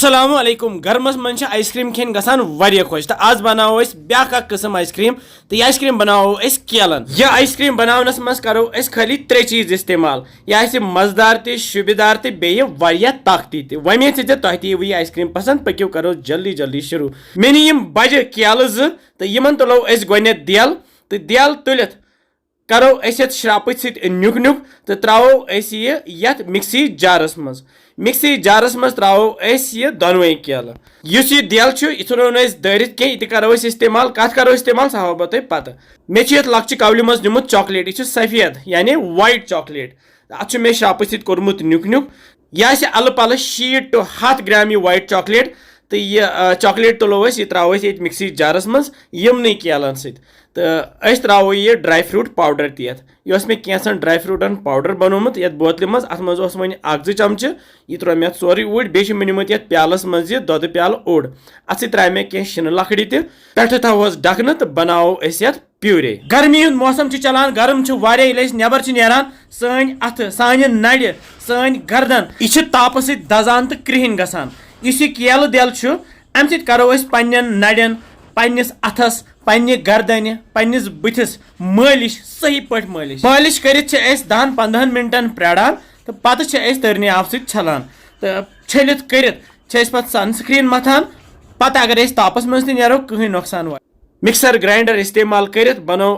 अस्सलामु अलैकुम गर्मस मन आइसक्रीम खेन गसान वारिया खुश तो आज बनाओ ब्याक किस्म आइसक्रीम तो यह आइसक्रीम बनाओ केलन यह आइसक्रीम बनावनस मज करो खाली 3 चीज इस्तेमाल यह मजेदार तो शुबेदार तो बेया ताकती तो वमेद तह यह आइसक्रीम पसंद पक्यो करो जल्दी जल्दी शुरू मे नीम बज केल तो तुलो गोनेथ देल तो देल तुलित करो श्राप नुक नुक तो त्रो ये मिक्सी जारस मज त्रो यह दोनवे केल इस देल यह थो दरित कह करो इस्तेमाल कत करो इस्तेमाल सह हाव तुम पत मे लक्चि कवल मज निमुत चॉकलेट यह सफेद यानी वाइट चॉकलेट अत मे श्राप कोर्मुत नुक नुक यह अल पल 60 to 100 ग्राम यह वाइट चॉकलेट तो यह चॉकलेट तुलो यह त्रो ये मिक्सी जारस मज यमन केलन तो त्रो यह ड्राई फ्रूट पाउडर तेत यह मे कैंसन ड्राई फ्रूटन पाउडर बनोमुत ये बोतल मज अत मज वो वन चमच यह त्रो मे सोरे उड़ बे निमुत ये प्यालस मज यह दोद प्याल ओड़ अत त्रा मे कह शिन लकड़ी पे थोस ढकन तो बनाओ प्यूरे गर्मी हूं मौसम चलान गर्म ये नबर नान सन अथ सान नड़ सन गर्दन यह ताप दजान तो कृहन गसान इस केल देल अम करो पन्न नड़न पन्निस अथस पन्ने गर्दन पन्निस बुथिस मालिश सही पट मालिश करित 10-15 मिनटन प्राड़ान तो पत्त तरने आफ छलान तो छलित करित पत सनस्क्रीन मथान पत्त अगर तापस मज नो कहीं नुकसान वा मिक्सर ग्राइंडर इस्तेमाल करित बनो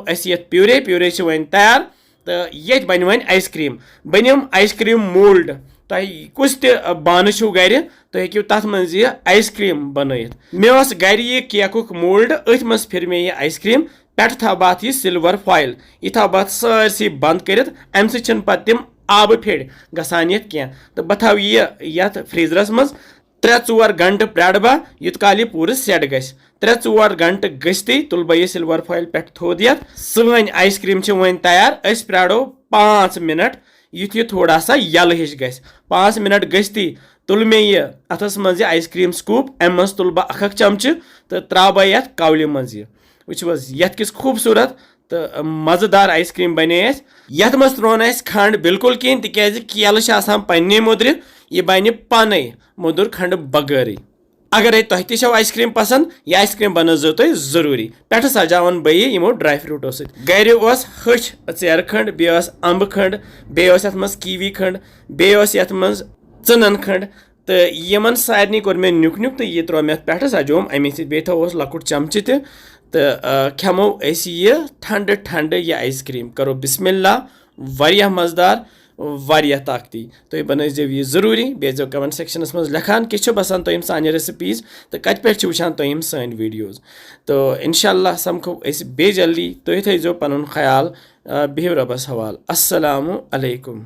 प्यूरे वन तैयार तो ये बन वन आइसक्रीम बनिम आइसक्रीम मोल्ड तुम कुछ बान गर तुम हेकू तथ मज आइसक्रीम बनत मे गर यह केकुक मोल्ड अथ मज फिर मे यह आइसक्रीम पे थव बह यह सिल्वर फॉइल यह थव बह सारसी बंद कर अम सम तम आब फेड़ गसान ये कह तो बह थव यह फ्रीजरस मज 3-4 घंटे प्राड़ बह युत काल यह पूर सेट ग 3-4 घंटे गस्ती तुल बह यह सिल्वर फॉइल पे थोद ये सन आइसक्रीम वन तैयार प्राड़ो 5 मिनट युत यह थोड़ा सा यल हिश ग 5 मिनट गस्ती तुल मे यह अथस मज आइसक्रीम स्कूप अम मज तुल बह अख चमच तो त्रा बह ये कवल मज वो ये किस खूबसूरत तो मजेदार आइसक्रीम बने ये मज त्रोन खंड बिल्कुल कहें तिक केल पन्ने मुद्र यह बन पाने मुदुर खंड बगैर अगर तुह तौ आइसक्रीम पसंद यह आइसक्रीम बनजो तुम जरूरी पे सजावन बे यमो ड्राई फ्रूटो गर हच चेर खंड बे अम्ब खंड बे मज कीवी खंड बे मज चनन खंड तो यमन सारे कोर मे नुक नुक तो यह त्रो मे पे सजोम अमे बे थोस लकुट चमच तो खेमो यह ठंड ठंड यह आइसक्रीम करो बिस्मिल्लाह वारिया मजेदार वारिया ताकती तो बनजो यह जरूरी बेजो कमेंट सेक्शनस मज लिखान किस बसान तुम सान रेसिपीज तो कत पे वुचान तुम सान वीडियोज तो इंशाल्लाह समखो बे जल्दी तुम थो पन ख्याल बिहव रबस हवाल अस्सलामु अलैकुम।